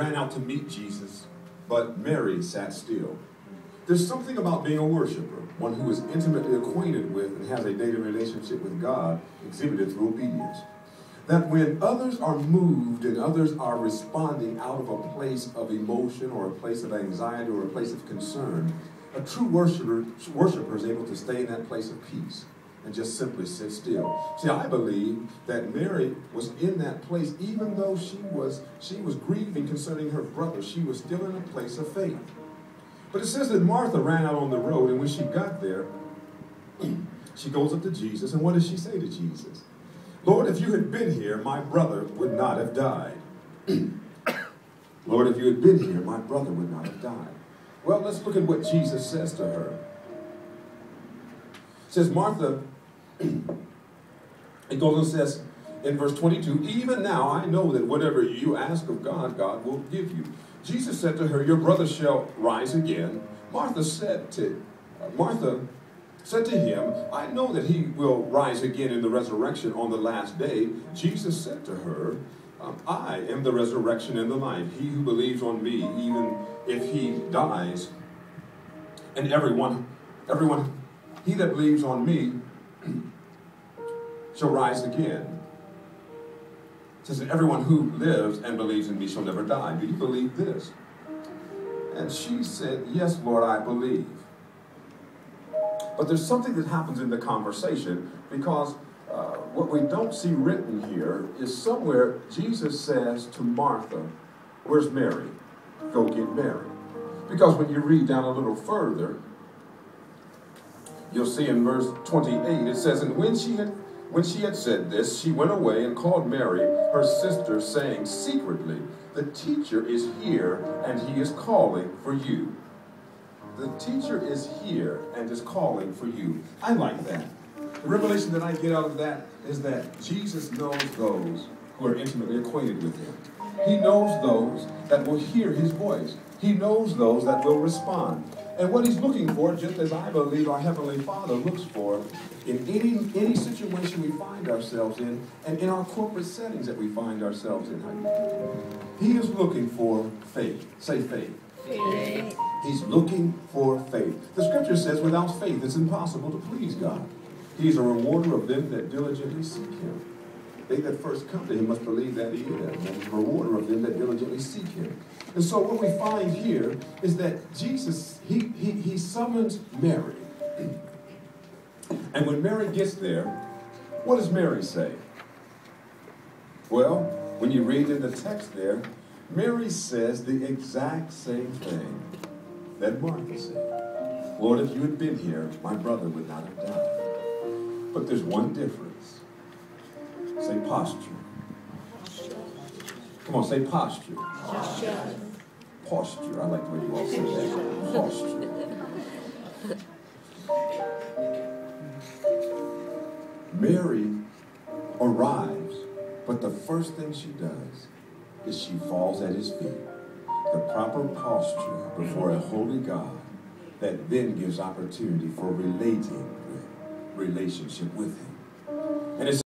ran out to meet Jesus, but Mary sat still. There's something about being a worshiper, one who is intimately acquainted with and has a daily relationship with God, exhibited through obedience. That when others are moved and others are responding out of a place of emotion or a place of anxiety or a place of concern, a true worshiper is able to stay in that place of peace and just simply sit still. See, I believe that Mary was in that place, even though she was grieving concerning her brother. She was still in a place of faith. But it says that Martha ran out on the road, and when she got there, she goes up to Jesus, and what does she say to Jesus? Lord, if you had been here, my brother would not have died. Lord, if you had been here, my brother would not have died. Well, let's look at what Jesus says to her. It says, Martha, it goes and says in verse 22, even now I know that whatever you ask of God, God will give you. Jesus said to her, your brother shall rise again. Martha said to him, I know that he will rise again in the resurrection on the last day. Jesus said to her, I am the resurrection and the life. He who believes on me, even if he dies, and he that believes on me shall rise again. It says that everyone who lives and believes in me shall never die. Do you believe this? And she said, yes, Lord, I believe. But there's something that happens in the conversation, because what we don't see written here is somewhere Jesus says to Martha, where's Mary? Go get Mary. Because when you read down a little further, you'll see in verse 28, it says, and when she had said this, she went away and called Mary, her sister, saying secretly, the teacher is here and he is calling for you. The teacher is here and is calling for you. I like that. The revelation that I get out of that is that Jesus knows those who are intimately acquainted with him. He knows those that will hear his voice. He knows those that will respond. And what he's looking for, just as I believe our Heavenly Father looks for in any situation we find ourselves in, and in our corporate settings that we find ourselves in, he is looking for faith. Say faith. Faith. He's looking for faith. The scripture says without faith it's impossible to please God. He's a rewarder of them that diligently seek him. They that first come to him must believe that he is, and he's a rewarder of them that diligently seek him. And so what we find here is that Jesus, he summons Mary. And when Mary gets there, what does Mary say? Well, when you read in the text there, Mary says the exact same thing that Martha said. Lord, if you had been here, my brother would not have died. But there's one difference. Say posture. Come on, say posture. Posture. Posture. I like the way you all say that. Posture. Mary arrives, but the first thing she does is she falls at his feet. The proper posture before a holy God that then gives opportunity for relationship with him. And it's